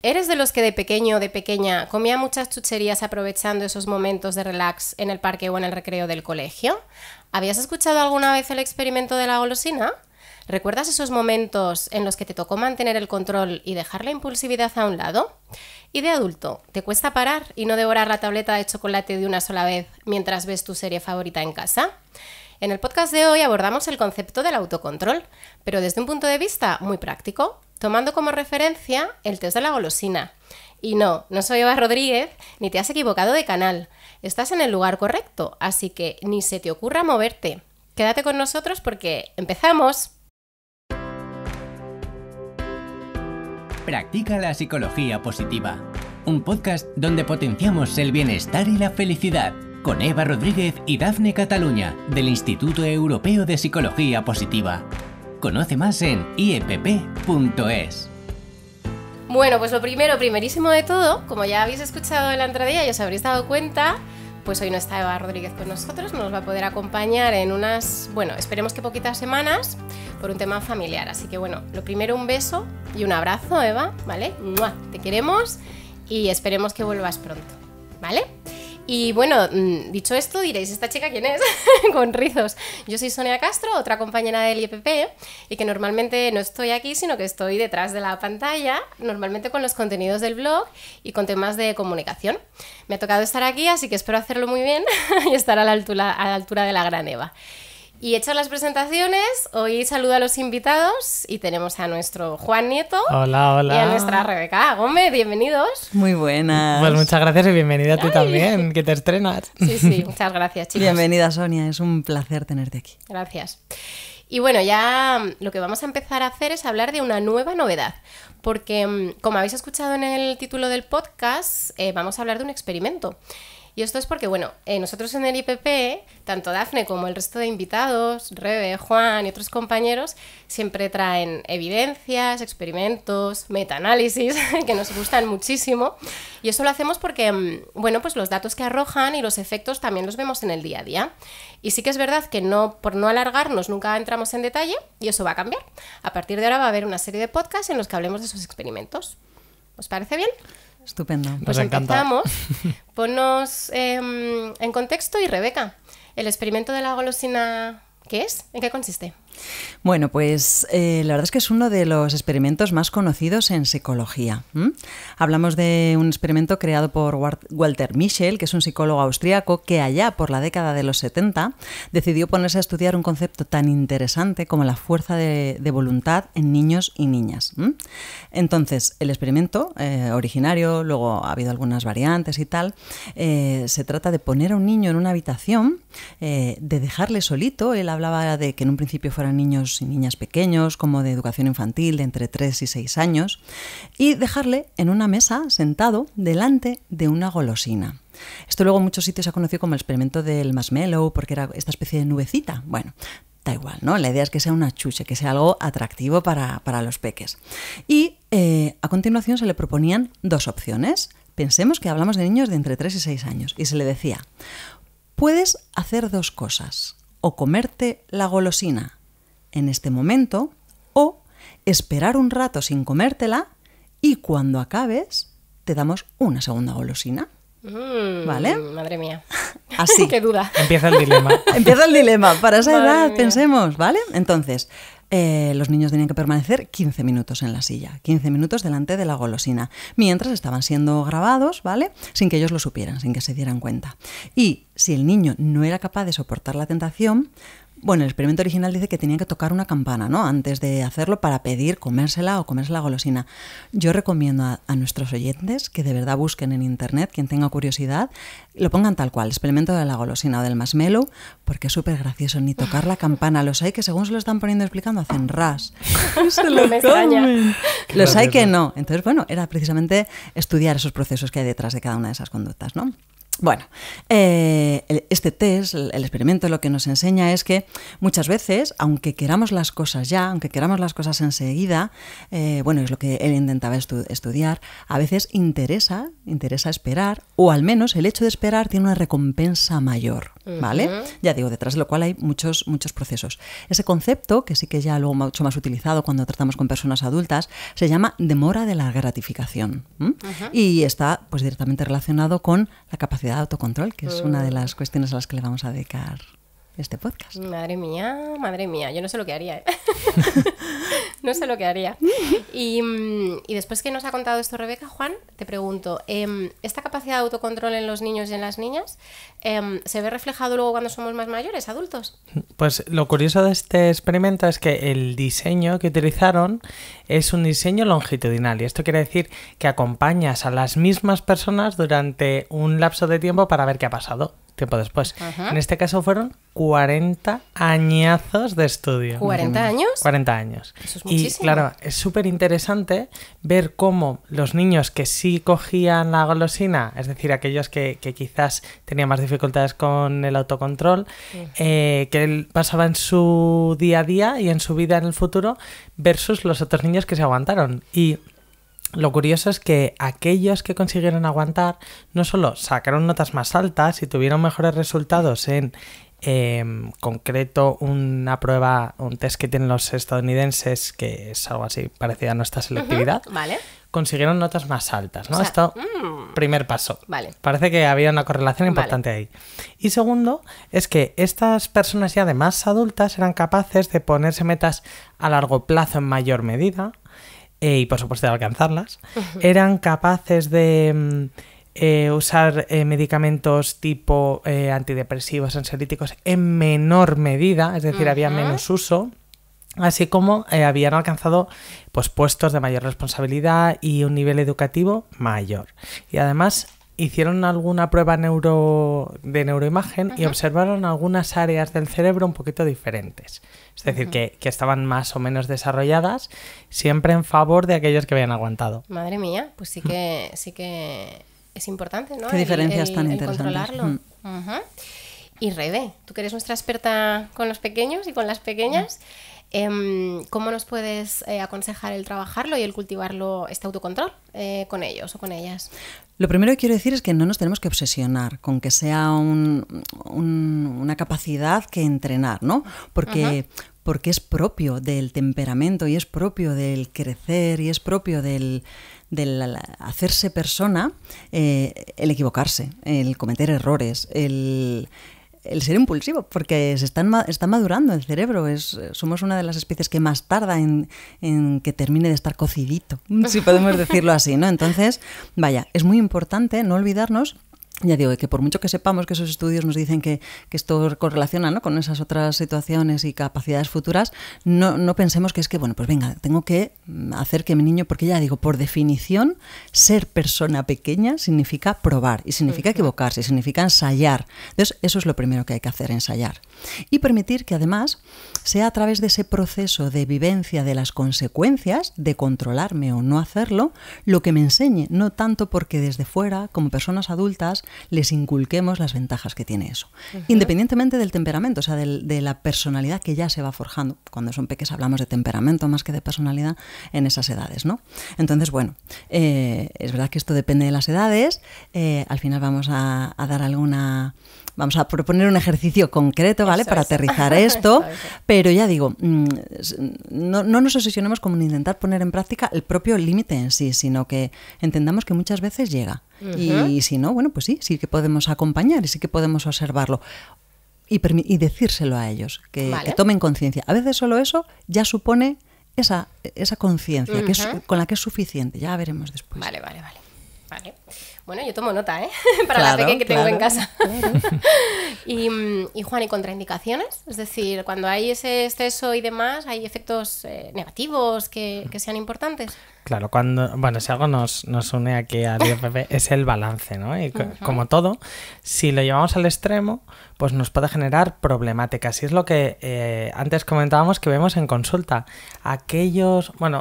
¿Eres de los que de pequeño o de pequeña comía muchas chucherías aprovechando esos momentos de relax en el parque o en el recreo del colegio? ¿Habías escuchado alguna vez el experimento de la golosina? ¿Recuerdas esos momentos en los que te tocó mantener el control y dejar la impulsividad a un lado? ¿Y de adulto, te cuesta parar y no devorar la tableta de chocolate de una sola vez mientras ves tu serie favorita en casa? En el podcast de hoy abordamos el concepto del autocontrol, pero desde un punto de vista muy práctico, tomando como referencia el test de la golosina. Y no soy Eva Rodríguez, ni te has equivocado de canal. Estás en el lugar correcto, así que ni se te ocurra moverte. Quédate con nosotros porque ¡empezamos! Practica la psicología positiva, un podcast donde potenciamos el bienestar y la felicidad, con Eva Rodríguez y Dafne Cataluña, del Instituto Europeo de Psicología Positiva. Conoce más en iepp.es. Bueno, pues lo primerísimo de todo, como ya habéis escuchado en la entradilla y os habréis dado cuenta, pues hoy no está Eva Rodríguez con nosotros, no nos va a poder acompañar en unas, esperemos que poquitas semanas, por un tema familiar. Así que lo primero, un beso y un abrazo, Eva, ¿vale? ¡Mua! Te queremos y esperemos que vuelvas pronto, ¿vale? Y dicho esto, diréis, ¿esta chica quién es? Con rizos. Yo soy Sonia Castro, otra compañera del IEPP, y que normalmente no estoy aquí, sino que estoy detrás de la pantalla, normalmente con los contenidos del blog y con temas de comunicación. Me ha tocado estar aquí, así que espero hacerlo muy bien y estar a la altura de la gran Eva. Y hechas las presentaciones, hoy saludo a los invitados y tenemos a nuestro Juan Nieto. Hola. Y a nuestra Rebeca Gómez, bienvenidos. Muy buenas. Pues muchas gracias y bienvenida tú también, que te estrenas. Sí, muchas gracias, chicos. Bienvenida, Sonia, es un placer tenerte aquí. Gracias. Y ya lo que vamos a empezar a hacer es hablar de una nueva novedad, porque como habéis escuchado en el título del podcast, vamos a hablar de un experimento. Y esto es porque, nosotros en el IPP, tanto Dafne como el resto de invitados, Rebe, Juan y otros compañeros, siempre traen evidencias, experimentos, metaanálisis, que nos gustan muchísimo. Y eso lo hacemos porque, pues los datos que arrojan y los efectos también los vemos en el día a día. Y sí que es verdad que por no alargarnos nunca entramos en detalle y eso va a cambiar. A partir de ahora va a haber una serie de podcasts en los que hablemos de esos experimentos. ¿Os parece bien? Estupendo. Pues empezamos. Ponnos en contexto y Rebeca, ¿el experimento de la golosina qué es? ¿En qué consiste? Bueno, pues la verdad es que es uno de los experimentos más conocidos en psicología. Hablamos de un experimento creado por Walter Mischel, que es un psicólogo austríaco que allá por la década de los 70 decidió ponerse a estudiar un concepto tan interesante como la fuerza de voluntad en niños y niñas. Entonces, el experimento originario, luego ha habido algunas variantes y tal, se trata de poner a un niño en una habitación, de dejarle solito. Él hablaba de que en un principio fueran niños y niñas pequeños, como de educación infantil, de entre 3 y 6 años, y dejarle en una mesa sentado delante de una golosina. Esto luego en muchos sitios se ha conocido como el experimento del marshmallow, porque era esta especie de nubecita. Bueno, da igual, ¿no? La idea es que sea una chuche, que sea algo atractivo para los peques. Y a continuación se le proponían dos opciones. Pensemos que hablamos de niños de entre 3 y 6 años, y se le decía: puedes hacer dos cosas, o comerte la golosina en este momento, o esperar un rato sin comértela y cuando acabes te damos una segunda golosina. ¿Vale? Madre mía. Así. Qué duda. Empieza el dilema. Empieza el dilema. Para esa Madre edad, mía. pensemos, ¿vale? Entonces, los niños tenían que permanecer 15 minutos en la silla, 15 minutos delante de la golosina, mientras estaban siendo grabados, ¿vale? Sin que ellos lo supieran, sin que se dieran cuenta. Y si el niño no era capaz de soportar la tentación, el experimento original dice que tenía que tocar una campana, ¿no?, antes de hacerlo, para pedir comérsela o comerse la golosina. Yo recomiendo a nuestros oyentes que de verdad busquen en internet, quien tenga curiosidad, lo pongan tal cual, experimento de la golosina o del marshmallow, porque es súper gracioso. Ni tocar la campana. Los hay que según se lo están poniendo explicando hacen ras. Se lo me extraña. Los hay que no. Entonces, era precisamente estudiar esos procesos que hay detrás de cada una de esas conductas, ¿no? Bueno, este test, el experimento, lo que nos enseña es que muchas veces, aunque queramos las cosas ya, aunque queramos las cosas enseguida, bueno, es lo que él intentaba estudiar, a veces interesa esperar, o al menos el hecho de esperar tiene una recompensa mayor, ¿vale? Ya digo, detrás de lo cual hay muchos procesos. Ese concepto, que sí que ya luego mucho más utilizado cuando tratamos con personas adultas, se llama demora de la gratificación. Y está pues directamente relacionado con la capacidad de autocontrol, que es una de las cuestiones a las que le vamos a dedicar este podcast. Madre mía, yo no sé lo que haría, ¿eh? No sé lo que haría. Y después que nos ha contado esto Rebeca, Juan, te pregunto, ¿esta capacidad de autocontrol en los niños y en las niñas se ve reflejado luego cuando somos más mayores, adultos? Pues lo curioso de este experimento es que el diseño que utilizaron es un diseño longitudinal, y esto quiere decir que acompañas a las mismas personas durante un lapso de tiempo para ver qué ha pasado tiempo después. En este caso fueron 40 añazos de estudio. ¿40 años? 40 años. Eso es muchísimo. Y claro, es súper interesante ver cómo los niños que sí cogían la golosina, es decir, aquellos que quizás tenían más dificultades con el autocontrol, que él pasaba en su día a día y en su vida en el futuro, versus los otros niños que se aguantaron. Y lo curioso es que aquellos que consiguieron aguantar no solo sacaron notas más altas y tuvieron mejores resultados en concreto una prueba, un test que tienen los estadounidenses, que es algo así parecido a nuestra selectividad, Vale. consiguieron notas más altas, ¿no? O sea, Esto, primer paso. Vale. Parece que había una correlación importante ahí. Y segundo, es que estas personas ya de más adultas eran capaces de ponerse metas a largo plazo en mayor medida, y por supuesto de alcanzarlas. Eran capaces de usar medicamentos tipo antidepresivos, ansiolíticos en menor medida, es decir, había menos uso, así como habían alcanzado pues puestos de mayor responsabilidad y un nivel educativo mayor. Y además hicieron alguna prueba de neuroimagen y observaron algunas áreas del cerebro un poquito diferentes. Es decir, que estaban más o menos desarrolladas, siempre en favor de aquellos que habían aguantado. Madre mía, pues sí que es importante, ¿no? Qué diferencias tan el interesantes. Controlarlo. Y Rebe, tú que eres nuestra experta con los pequeños y con las pequeñas, ¿cómo nos puedes aconsejar el trabajarlo y el cultivarlo, este autocontrol, con ellos o con ellas? Lo primero que quiero decir es que no nos tenemos que obsesionar con que sea una capacidad que entrenar, ¿no? Porque es propio del temperamento y es propio del crecer y es propio del hacerse persona, el equivocarse, el cometer errores, el ser impulsivo, porque está madurando el cerebro. Somos una de las especies que más tarda en que termine de estar cocidito, si podemos decirlo así, ¿no? Entonces, vaya, es muy importante no olvidarnos. Ya digo, que por mucho que sepamos que esos estudios nos dicen que esto correlaciona, ¿no?, con esas otras situaciones y capacidades futuras, no pensemos que es que, bueno, pues venga, tengo que hacer que mi niño, porque ya digo, por definición, ser persona pequeña significa probar, y significa equivocarse, y significa ensayar. Entonces, eso es lo primero que hay que hacer, ensayar. Y permitir que además sea a través de ese proceso de vivencia de las consecuencias, de controlarme o no hacerlo, lo que me enseñe, no tanto porque desde fuera, como personas adultas, les inculquemos las ventajas que tiene eso. Independientemente del temperamento, o sea, de la personalidad que ya se va forjando. Cuando son pequeños hablamos de temperamento más que de personalidad en esas edades, ¿no? Entonces, bueno, es verdad que esto depende de las edades. Al final vamos a dar vamos a proponer un ejercicio concreto, ¿vale?, para aterrizar esto, pero ya digo, no nos obsesionemos con intentar poner en práctica el propio límite en sí, sino que entendamos que muchas veces llega. Y si no, bueno, pues sí que podemos acompañar y sí que podemos observarlo. Y decírselo a ellos, que tomen conciencia. A veces solo eso ya supone esa conciencia con la que es suficiente. Ya veremos después. Vale. Bueno, yo tomo nota, ¿eh? Para la pequeña que tengo en casa. Claro. Y Juan, ¿y contraindicaciones? Es decir, cuando hay ese exceso y demás, ¿hay efectos negativos que sean importantes? Claro, si algo nos une aquí al IFP es el balance, ¿no? Y como todo, si lo llevamos al extremo, pues nos puede generar problemáticas. Y es lo que antes comentábamos que vemos en consulta.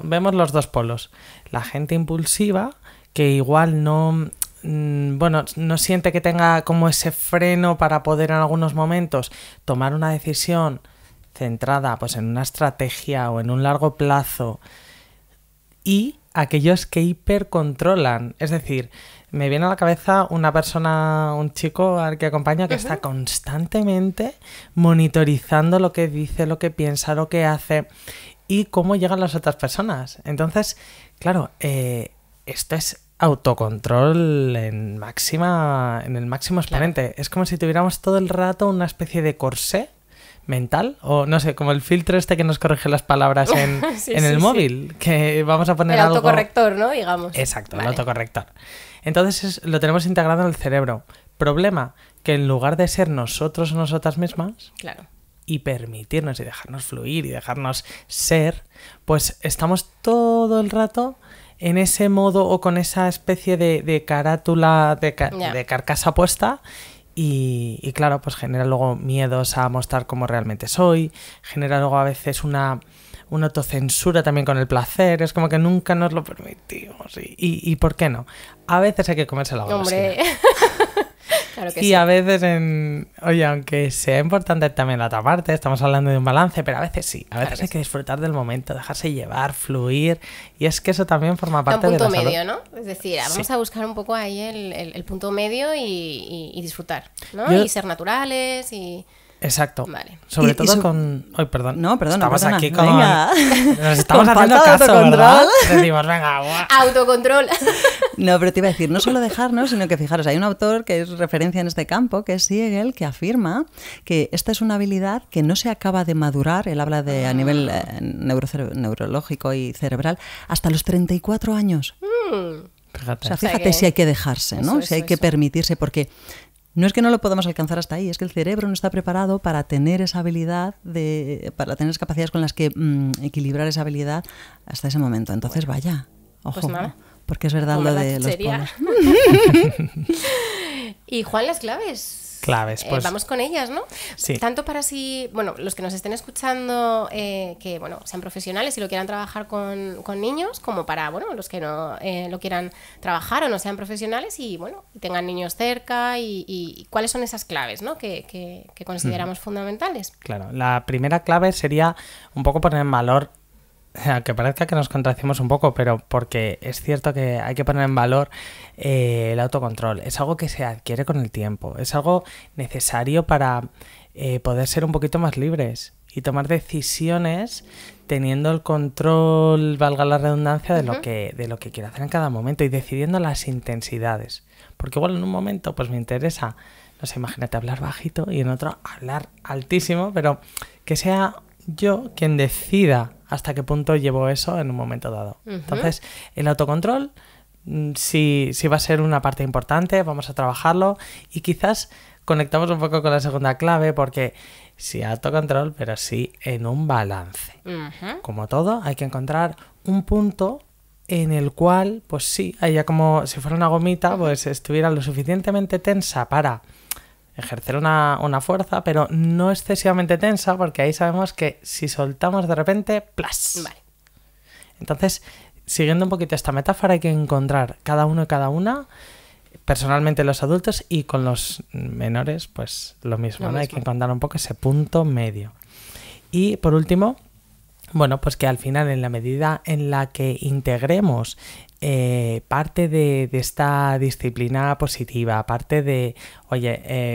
Vemos los dos polos. La gente impulsiva, que igual no bueno, no siente que tenga como ese freno para poder en algunos momentos tomar una decisión centrada pues en una estrategia o en un largo plazo, y aquellos que hipercontrolan. Es decir, me viene a la cabeza una persona, un chico al que acompaño que está constantemente monitorizando lo que dice, lo que piensa, lo que hace y cómo llegan las otras personas. Entonces, claro, esto es autocontrol en el máximo exponente. Claro. Es como si tuviéramos todo el rato una especie de corsé mental, o no sé, como el filtro este que nos corrige las palabras en el móvil, que vamos a poner algo... El autocorrector, ¿no? Digamos. Exacto, vale. El autocorrector. Entonces lo tenemos integrado en el cerebro. Problema, que en lugar de ser nosotros o nosotras mismas, claro, y permitirnos y dejarnos fluir y dejarnos ser, pues estamos todo el rato en ese modo o con esa especie de carátula, de carcasa puesta. Y claro, pues genera luego miedos a mostrar cómo realmente soy, genera luego a veces una autocensura también con el placer, es como que nunca nos lo permitimos. ¿Y por qué no? A veces hay que comerse la golosina. ¡Hombre! Claro que y sí. A veces, oye, aunque sea importante también la otra parte, estamos hablando de un balance, pero a veces sí, a veces hay que disfrutar del momento, dejarse llevar, fluir, y es que eso también forma parte de la salud. Un punto medio, ¿no? Es decir, vamos a buscar un poco ahí el punto medio y disfrutar, ¿no? Y ser naturales y... Exacto. Vale. Sobre todo con... Ay, perdón. No, perdona. Estamos perdona. aquí con... Venga. Nos estamos con haciendo falta de caso, autocontrol. ¿verdad? Decimos, venga, guau. Autocontrol. No, pero te iba a decir, no solo dejarnos, sino que fijaros, hay un autor que es referencia en este campo, que es Siegel, que afirma que esta es una habilidad que no se acaba de madurar, él habla de a nivel neurológico y cerebral, hasta los 34 años. Fíjate. O sea, fíjate si hay que dejarse, ¿no? Si hay que permitirse, porque... No es que no lo podamos alcanzar hasta ahí, es que el cerebro no está preparado para tener esa habilidad, para tener capacidades con las que equilibrar esa habilidad hasta ese momento. Entonces, vaya, ojo, pues nada. Porque es verdad lo de los polos. Y Juan, las claves. Pues vamos con ellas, ¿no? Sí. Tanto para los que nos estén escuchando, que sean profesionales y lo quieran trabajar con niños, como para los que no lo quieran trabajar o no sean profesionales y tengan niños cerca y cuáles son esas claves, ¿no? que consideramos fundamentales. Claro, la primera clave sería un poco poner en valor, aunque parezca que nos contradecimos un poco, pero porque es cierto que hay que poner en valor el autocontrol. Es algo que se adquiere con el tiempo, es algo necesario para poder ser un poquito más libres y tomar decisiones teniendo el control, valga la redundancia, de lo que quiero hacer en cada momento y decidiendo las intensidades. Porque igual en un momento pues me interesa, no sé, imagínate hablar bajito y en otro hablar altísimo, pero que sea yo quien decida hasta qué punto llevo eso en un momento dado. Entonces, el autocontrol sí va a ser una parte importante, vamos a trabajarlo y quizás conectamos un poco con la segunda clave porque sí autocontrol, pero sí en un balance. Como todo, hay que encontrar un punto en el cual, pues sí, haya como si fuera una gomita, pues estuviera lo suficientemente tensa para ejercer una fuerza, pero no excesivamente tensa, porque ahí sabemos que si soltamos de repente, ¡plas! Vale. Entonces, siguiendo un poquito esta metáfora, hay que encontrar cada uno y cada una, personalmente los adultos y con los menores, pues lo mismo, ¿no? Hay que encontrar un poco ese punto medio. Y por último, pues que al final, en la medida en la que integremos parte de esta disciplina positiva, parte de,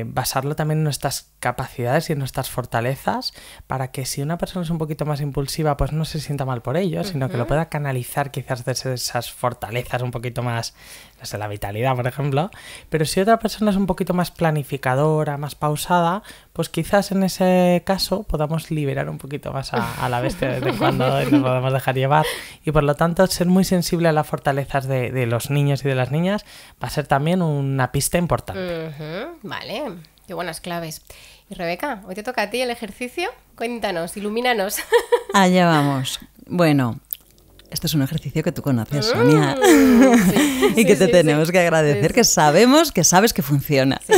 basarlo también en nuestras capacidades y en nuestras fortalezas, para que si una persona es un poquito más impulsiva, pues no se sienta mal por ello, sino que lo pueda canalizar quizás desde esas fortalezas un poquito más, no sé, la vitalidad, por ejemplo. Pero si otra persona es un poquito más planificadora, más pausada, pues quizás en ese caso podamos liberar un poquito más a la bestia de vez en cuando y nos podamos dejar llevar. Y por lo tanto, ser muy sensible a las fortalezas de los niños y de las niñas va a ser también una pista importante. Vale, qué buenas claves. Y Rebeca, hoy te toca a ti el ejercicio. Cuéntanos, ilumínanos. Allá vamos. Bueno, esto es un ejercicio que tú conoces, Sonia, y que te tenemos que agradecer, que sabemos que sabes que funciona. Sí.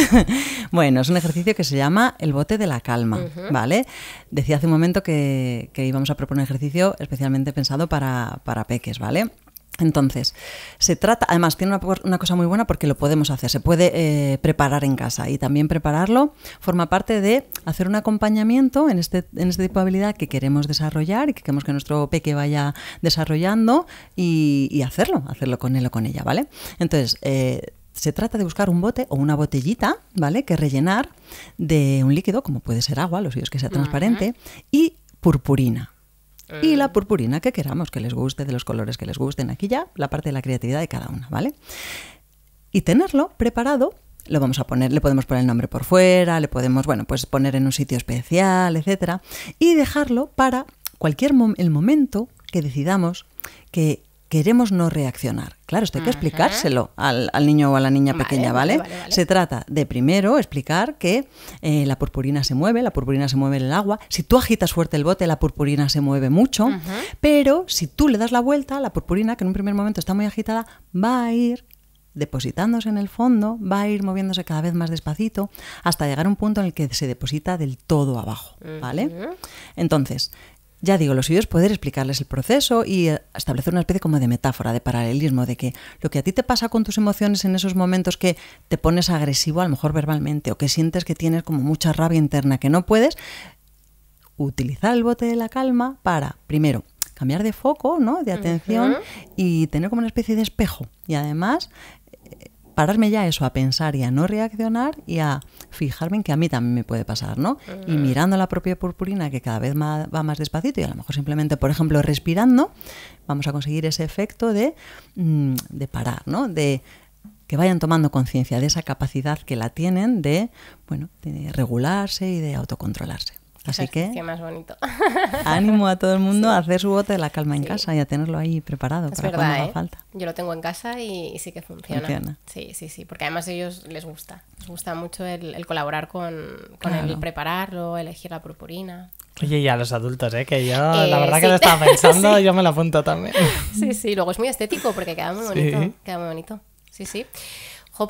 Bueno, es un ejercicio que se llama el bote de la calma, ¿vale? Decía hace un momento que íbamos a proponer un ejercicio especialmente pensado para peques, ¿vale? Entonces, se trata, además tiene una cosa muy buena porque lo podemos hacer, se puede preparar en casa, y también prepararlo forma parte de hacer un acompañamiento en este tipo de habilidad que queremos desarrollar y que queremos que nuestro peque vaya desarrollando, y hacerlo con él o con ella, ¿vale? Entonces, se trata de buscar un bote o una botellita, ¿vale?, que rellenar de un líquido, como puede ser agua, lo suyo es que sea transparente, y purpurina. Y la purpurina que queramos, que les guste, de los colores que les gusten. Aquí ya la parte de la creatividad de cada una, ¿vale? Y tenerlo preparado, lo vamos a poner, le podemos poner el nombre por fuera, le podemos, bueno, pues poner en un sitio especial, etcétera, y dejarlo para el momento que decidamos que queremos no reaccionar. Claro, esto hay que explicárselo al niño o a la niña pequeña, ¿vale? Se trata de primero explicar que la purpurina se mueve en el agua. Si tú agitas fuerte el bote, la purpurina se mueve mucho, pero si tú le das la vuelta, la purpurina, que en un primer momento está muy agitada, va a ir depositándose en el fondo, va a ir moviéndose cada vez más despacito hasta llegar a un punto en el que se deposita del todo abajo, ¿vale? Entonces, ya digo, lo suyo es poder explicarles el proceso y establecer una especie como de metáfora, de paralelismo, de que lo que a ti te pasa con tus emociones en esos momentos que te pones agresivo, a lo mejor verbalmente, o que sientes que tienes como mucha rabia interna que no puedes, utilizar el bote de la calma para, primero, cambiar de foco, ¿no?, de atención, y tener como una especie de espejo. Y además, pararme ya eso, a pensar y a no reaccionar y a fijarme en que a mí también me puede pasar, ¿no? Y mirando la propia purpurina, que cada vez va más despacito, y a lo mejor simplemente, por ejemplo, respirando, vamos a conseguir ese efecto de parar, ¿no? De que vayan tomando conciencia de esa capacidad que la tienen de, bueno, de regularse y de autocontrolarse. Así que qué más bonito. Ánimo a todo el mundo a hacer su bote de la calma en casa y a tenerlo ahí preparado para cuando haga falta. Yo lo tengo en casa y sí que funciona. Sí, porque además a ellos les gusta mucho el colaborar con el prepararlo, elegir la purpurina. Oye, y a los adultos, que yo la verdad que lo estaba pensando, yo me lo apunto también. Sí, luego es muy estético porque queda muy bonito. Sí.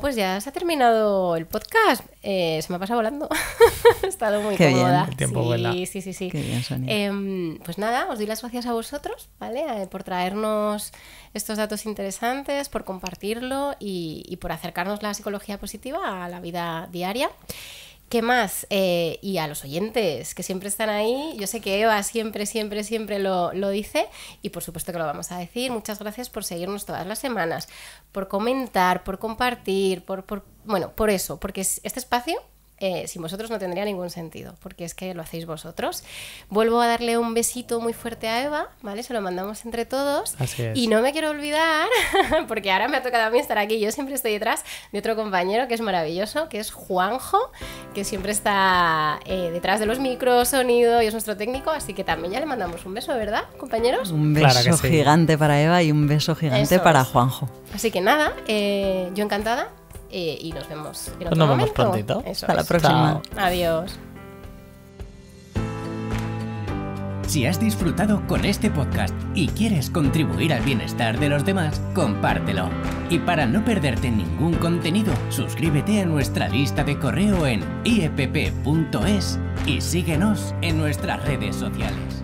Pues ya se ha terminado el podcast. Se me ha pasado volando. He estado muy cómoda. Bien. El tiempo vuela. Sí. Qué bien, Sonia. Pues nada, os doy las gracias a vosotros, ¿vale? Por traernos estos datos interesantes, por compartirlo y por acercarnos la psicología positiva a la vida diaria. ¿Qué más? Y a los oyentes que siempre están ahí, yo sé que Eva siempre lo dice, y por supuesto que lo vamos a decir. Muchas gracias por seguirnos todas las semanas, por comentar, por compartir, por eso, porque este espacio sin vosotros no tendría ningún sentido, porque es que lo hacéis vosotros. Vuelvo a darle un besito muy fuerte a Eva, ¿vale? Se lo mandamos entre todos. Así es. Y no me quiero olvidar, porque ahora me ha tocado a mí estar aquí, yo siempre estoy detrás de otro compañero que es maravilloso, que es Juanjo, que siempre está detrás de los micros, sonido, y es nuestro técnico, así que también ya le mandamos un beso, ¿verdad, compañeros? Un beso gigante para Eva y un beso gigante para Juanjo. Así que nada, yo encantada. Y nos vemos en otro momento. Nos vemos prontito. Hasta la próxima. Chao. Adiós. Si has disfrutado con este podcast y quieres contribuir al bienestar de los demás, compártelo. Y para no perderte ningún contenido, suscríbete a nuestra lista de correo en iepp.es y síguenos en nuestras redes sociales.